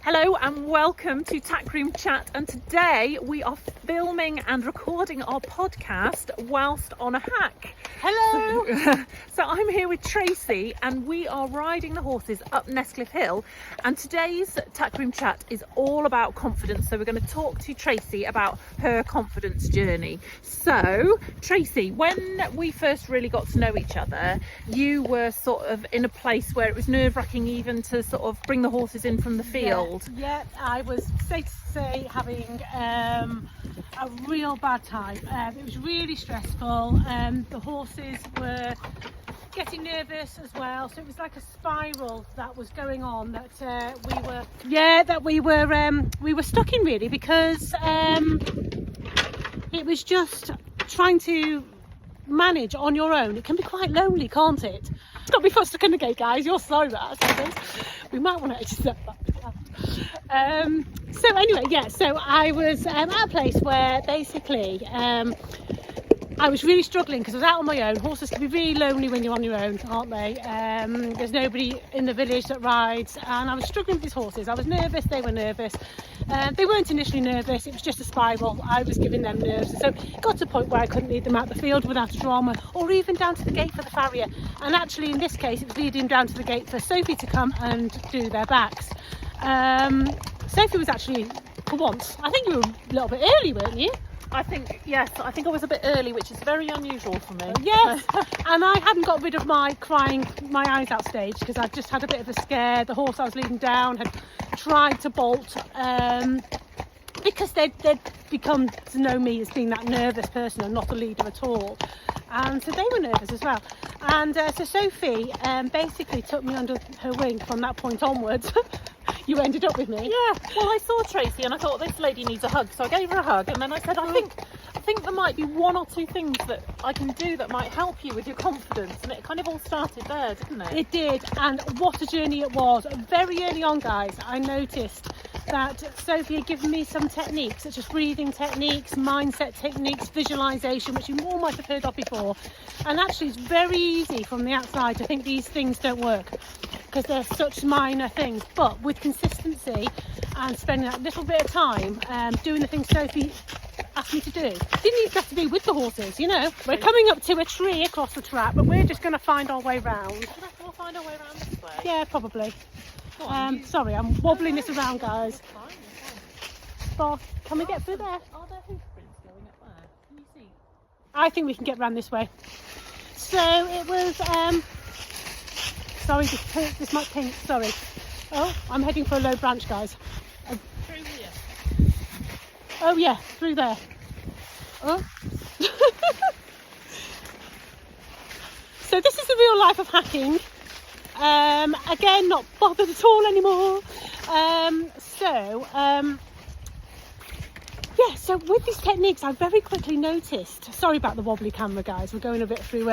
Hello and welcome to Tack Room Chat, and today we are filming and recording our podcast whilst on a hack. Hello! So I'm here with Tracey and we are riding the horses up Nestcliff Hill, and today's Tack Room Chat is all about confidence. So we're going to talk to Tracey about her confidence journey. So Tracey, when we first really got to know each other, you were sort of in a place where it was nerve-wracking even to sort of bring the horses in from the field. Yeah, I was safe to say having a real bad time. It was really stressful. The horses were getting nervous as well, so it was like a spiral that was going on that we were stuck in, really, because it was just trying to manage on your own. It can be quite lonely, can't it? It's got to be fussed stuck in the gate, guys. You're sorry about that. We might want to edit that back. So anyway, yeah, so I was at a place where basically I was really struggling because I was out on my own. Horses can be really lonely when you're on your own, aren't they? There's nobody in the village that rides, and I was struggling with these horses. I was nervous, they were nervous. They weren't initially nervous, it was just a spiral. I was giving them nerves. So it got to a point where I couldn't lead them out the field without a drama, or even down to the gate for the farrier. And actually in this case it was leading down to the gate for Sophie to come and do their backs. Sophie was actually, for once, I think you were a little bit early, weren't you? Yes, I think I was a bit early, which is very unusual for me. Yes, and I hadn't got rid of my crying my eyes out stage because I'd just had a bit of a scare. The horse I was leading down had tried to bolt because they'd become to know me as being that nervous person and not a leader at all. And so they were nervous as well. And so Sophie basically took me under her wing from that point onwards. You ended up with me. Yeah, well, I saw Tracey and I thought this lady needs a hug, so I gave her a hug, and then I said, I think there might be one or two things that I can do that might help you with your confidence, and it kind of all started there, didn't it? It did, and what a journey it was. Very early on, guys, I noticed that Sophie had given me some techniques, such as breathing techniques, mindset techniques, visualization, which you all might have heard of before. And actually it's very easy from the outside to think these things don't work because they're such minor things, but with consistency and spending that little bit of time doing the things Sophie asked me to do. Didn't even have to be with the horses, you know. We're coming up to a tree across the track, but we're just going to find our way round. We'll find our way around this way. Yeah, probably. Sorry, I'm wobbling this around, guys. So, can we get through there? Are there hoofprints going up there? Can you see? I think we can get round this way. So it was, sorry, this might ping, sorry. Oh, I'm heading for a low branch, guys. Through here. Oh yeah, through there. Oh. So this is the real life of hacking. Again, not bothered at all anymore. Yeah, so with these techniques I very quickly noticed, sorry about the wobbly camera, guys, we're going a bit through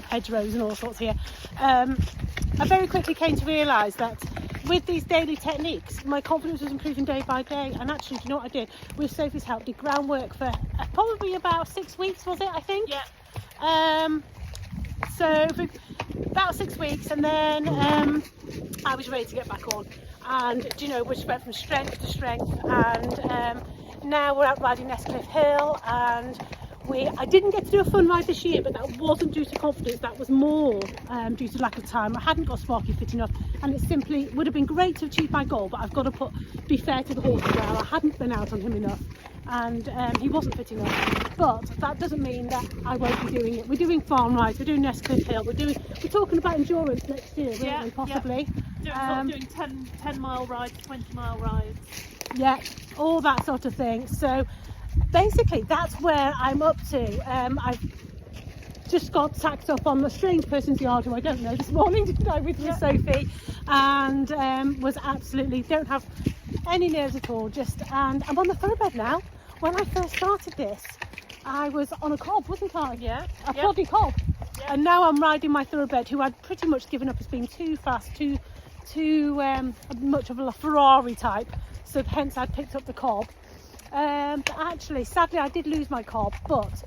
hedgerows and all sorts here. I very quickly came to realise that with these daily techniques my confidence was improving day by day. And actually, do you know what I did? With Sophie's help, did groundwork for probably about 6 weeks, was it, I think? Yeah. So for about 6 weeks, and then I was ready to get back on. And do you know, we just went from strength to strength, and now we're out riding Nestcliff Hill, and I didn't get to do a fun ride this year, but that wasn't due to confidence, that was more due to lack of time. I hadn't got Sparky fit enough, and it simply would have been great to achieve my goal, but I've got to be fair to the horse as well. I hadn't been out on him enough, and he wasn't fit enough. But that doesn't mean that I won't be doing it. We're doing farm rides, we're doing Nestcliff Hill, we're talking about endurance next year, aren't we, possibly? Yeah. Doing 10-mile rides, 20-mile rides. Yeah, all that sort of thing. So basically that's where I'm up to. I've just got tacked up on the strange person's yard who I don't know this morning, didn't I, with Sophie, and was absolutely, don't have any nerves at all, and I'm on the thoroughbred now. When I first started this I was on a cob, wasn't I? Yeah. A ploddy cob. Yeah. And now I'm riding my thoroughbred, who I'd pretty much given up as being too fast, too much of a Ferrari type, so hence I picked up the cob. But actually, sadly, I did lose my cob, but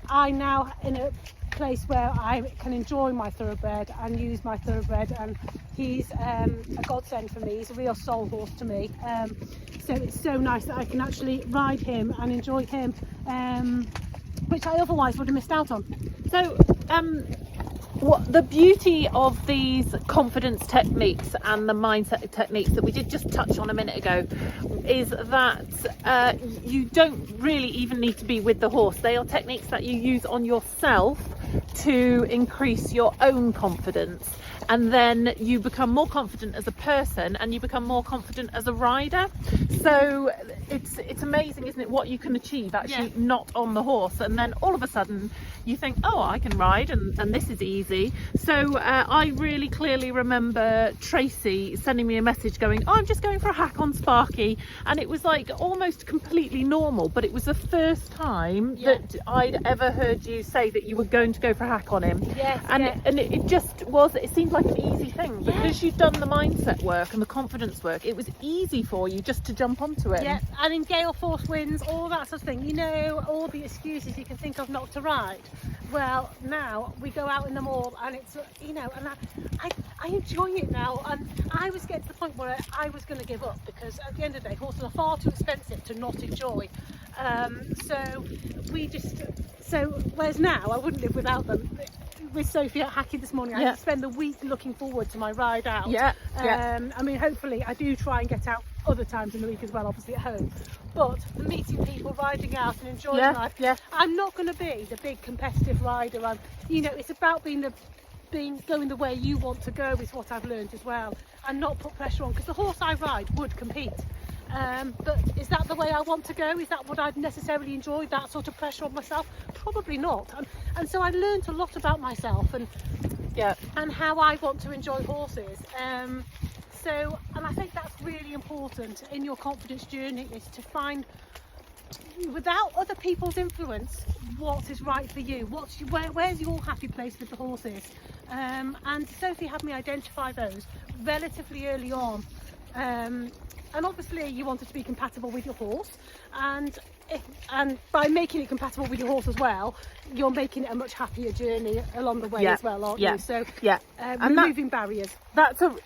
I now, in a place where I can enjoy my thoroughbred and use my thoroughbred, and he's a godsend for me. He's a real soul horse to me. So it's so nice that I can actually ride him and enjoy him, which I otherwise would have missed out on. So what the beauty of these confidence techniques and the mindset techniques that we did just touch on a minute ago is that you don't really even need to be with the horse. They are techniques that you use on yourself to increase your own confidence, and then you become more confident as a person and you become more confident as a rider. So it's amazing, isn't it, what you can achieve actually not on the horse, and then all of a sudden you think, oh, I can ride and this is easy. So I really clearly remember Tracey sending me a message going, oh, I'm just going for a hack on Sparky, and it was like almost completely normal, but it was the first time that I'd ever heard you say that you were going to go for a hack on him. And it just was, it seemed like an easy thing because you'd done the mindset work and the confidence work. It was easy for you just to jump onto it. Yeah, and in gale force winds, all that sort of thing, you know, all the excuses you can think of not to ride. Well, now we go out in them all, and it's, you know, and I enjoy it now. And I was getting to the point where I was going to give up, because at the end of the day, horses are far too expensive to not enjoy. Whereas now I wouldn't live without them. With Sophie at Hackey this morning, I had to spend the week looking forward to my ride out. I mean, hopefully I do try and get out other times in the week as well, obviously at home, but meeting people, riding out and enjoying life. I'm not going to be the big competitive rider. You know, it's about going the way you want to go is what I've learned as well, and not put pressure on, because the horse I ride would compete. But is that the way I want to go? Is that what I'd necessarily enjoy, that sort of pressure on myself? Probably not. And so I learned a lot about myself and how I want to enjoy horses. And I think that's really important in your confidence journey, is to find, without other people's influence, what is right for you. Where's your happy place with the horses? And Sophie had me identify those relatively early on. And obviously you want it to be compatible with your horse, and by making it compatible with your horse as well, you're making it a much happier journey along the way as well, aren't you? So removing barriers.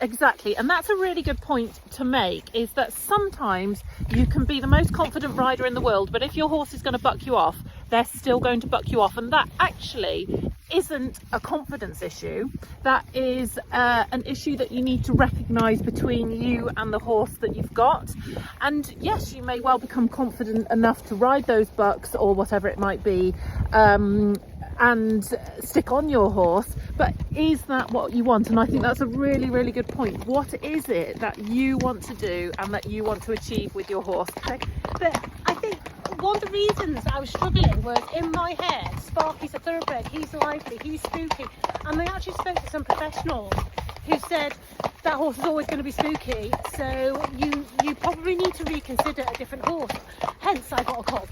Exactly, and that's a really good point to make, is that sometimes you can be the most confident rider in the world, but if your horse is going to buck you off, they're still going to buck you off, and that actually isn't a confidence issue. That is an issue that you need to recognise between you and the horse that you've got. And yes, you may well become confident enough to ride those bucks or whatever it might be, and stick on your horse, but is that what you want? And I think that's a really, really good point. What is it that you want to do and that you want to achieve with your horse? But I think one of the reasons I was struggling was, in my head, Sparky's a thoroughbred, he's lively, he's spooky, and I actually spoke to some professionals who said that horse is always going to be spooky, so you probably need to reconsider a different horse. Hence I got a cob.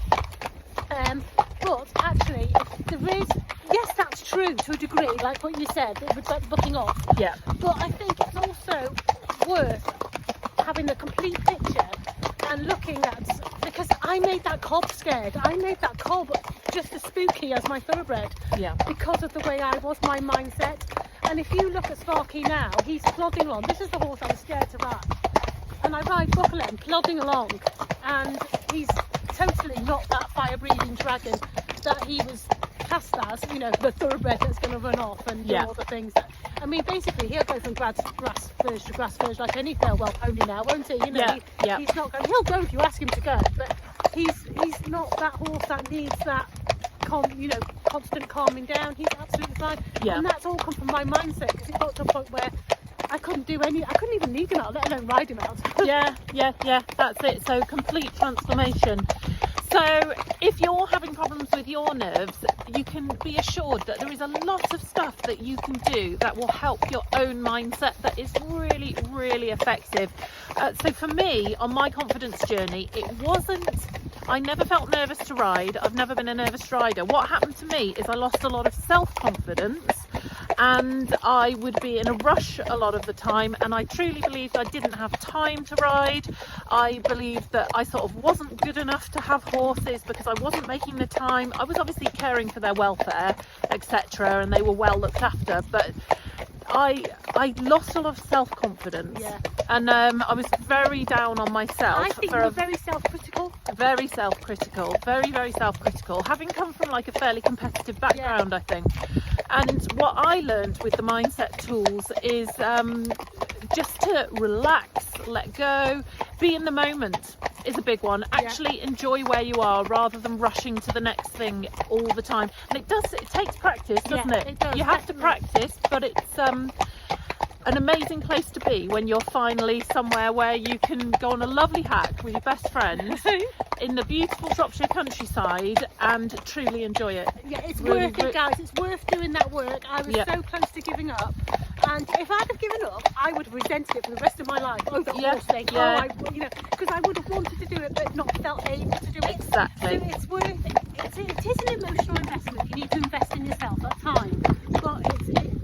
But actually, there is, yes, that's true to a degree, like what you said, with booking off. Yeah. But I think it's also worth having the complete picture and looking at, because I made that cob scared. I made that cob just as spooky as my thoroughbred. Yeah. Because of the way I was, my mindset. And if you look at Sparky now, he's plodding along. This is the horse I was scared to ride. And I ride Buckland, plodding along, and he's totally not that fire-breathing dragon that he was cast as, you know, the thoroughbred that's going to run off and do all the things that, I mean, basically he'll go from grass verge to grass verge like any farewell pony now, won't he? You know, he's not going, he'll go if you ask him to go, but he's not that horse that needs that constant calming down. He's absolutely fine. And that's all come from my mindset, because it got to a point where I couldn't even lead him out, let alone ride him out. That's it. So complete transformation. So if you're having problems with your nerves, you can be assured that there is a lot of stuff that you can do that will help your own mindset that is really, really effective. So for me, on my confidence journey, I never felt nervous to ride. I've never been a nervous rider. What happened to me is I lost a lot of self-confidence, and I would be in a rush a lot of the time, and I truly believed I didn't have time to ride. I believed that I sort of wasn't good enough to have horses because I wasn't making the time. I was obviously caring for their welfare, etc., and they were well looked after, but I lost a lot of self-confidence. Yeah. And I was very down on myself. I think you're very self-critical. Very self-critical, very self-critical, having come from like a fairly competitive background, I think. And what I learned with the mindset tools is just to relax, let go, be in the moment is a big one. Actually enjoy where you are rather than rushing to the next thing all the time. And it takes practice, doesn't it? It does, you have to practice, but it's an amazing place to be when you're finally somewhere where you can go on a lovely hike with your best friends in the beautiful Shropshire countryside and truly enjoy it. Yeah, it's worth it, guys. It's worth doing that work. I was so close to giving up, and if I'd have given up, I would have resented it for the rest of my life. Oh, the horse thing. Yeah. Because I would have wanted to do it but not felt able to do it. Exactly. So it's worth it. It is an emotional investment. You need to invest in yourself at times, but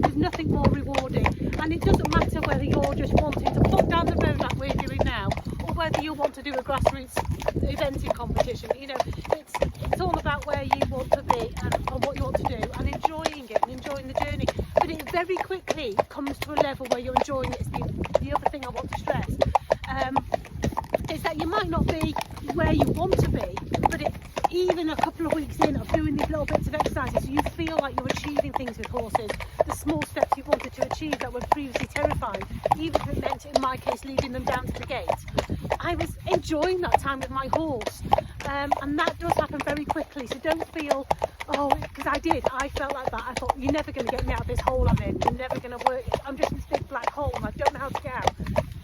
there's nothing more rewarding. And it doesn't matter whether you're just wanting to pop down the road like we're doing now, or whether you want to do a grassroots eventing competition. It's all about where you want to be and what you want to do, and enjoying it and enjoying the journey. But it very quickly comes to a level where you're enjoying it. It's the other thing I want to stress is that you might not be where you want to be, but even a couple of weeks in of doing these little bits of exercises, you feel like you're achieving things with horses. The small steps you wanted to achieve that were previously terrifying, even if it meant, in my case, leading them down to the gate. I was enjoying that time with my horse, and that does happen very quickly. So don't feel, because I felt like that. I thought, you're never going to get me out of this hole I'm in. You're never going to work. I'm just in this big black hole and I don't know how to get out.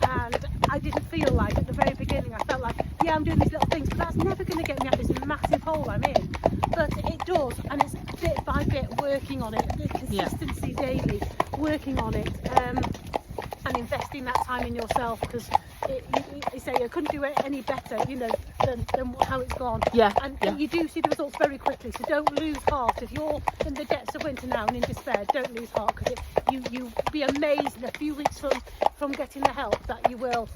And I didn't feel like at the very beginning, I felt like, yeah, I'm doing these little things, but that's never going to get me out of this massive hole I'm in. But it does, and it's bit by bit working on it, the consistency daily, working on it, and investing that time in yourself, because you say I couldn't do it any better, than how it's gone. And you do see the results very quickly, so don't lose heart. If you're in the depths of winter now and in despair, don't lose heart, because you'll be amazed in a few weeks from getting the help that you will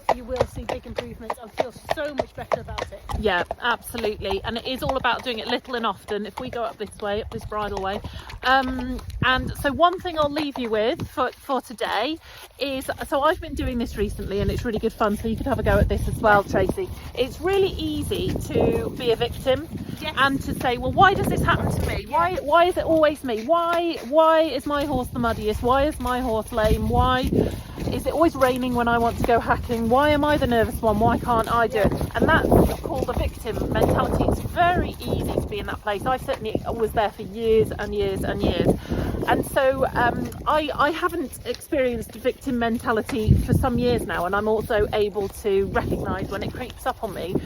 see big improvements and feel so much better about it. Yeah, absolutely. And it is all about doing it little and often. If we go up this way, up this bridle way, and so one thing I'll leave you with for today is, so I've been doing this recently and it's really good fun, so you could have a go at this as well, Tracy. It's really easy to be a victim and to say, well, why does this happen to me? Why is it always me? Why is my horse the muddiest? Why is my horse lame? Why is it always raining when I want to go hacking? Why am I the nervous one? Why can't I do it? And that's called the victim mentality. It's very easy to be in that place. I certainly was there for years and years and years. And so I haven't experienced victim mentality for some years now, and I'm also able to recognise when it creeps up on me.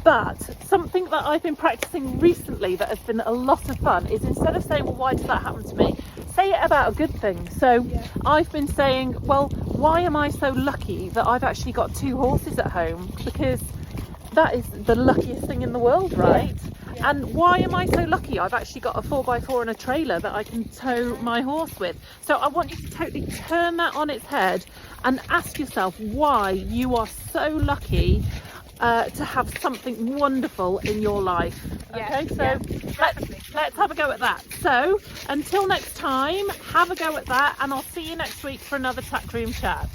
But something that I've been practicing recently that has been a lot of fun is, instead of saying, well, why does that happen to me, say it about a good thing. So I've been saying, well, why am I so lucky that I've actually got 2 horses at home? Because that is the luckiest thing in the world, right? And why am I so lucky I've actually got a 4x4 and a trailer that I can tow my horse with? So I want you to totally turn that on its head and ask yourself why you are so lucky to have something wonderful in your life. Okay, so let's have a go at that. So until next time, have a go at that, and I'll see you next week for another Tack Room Chat.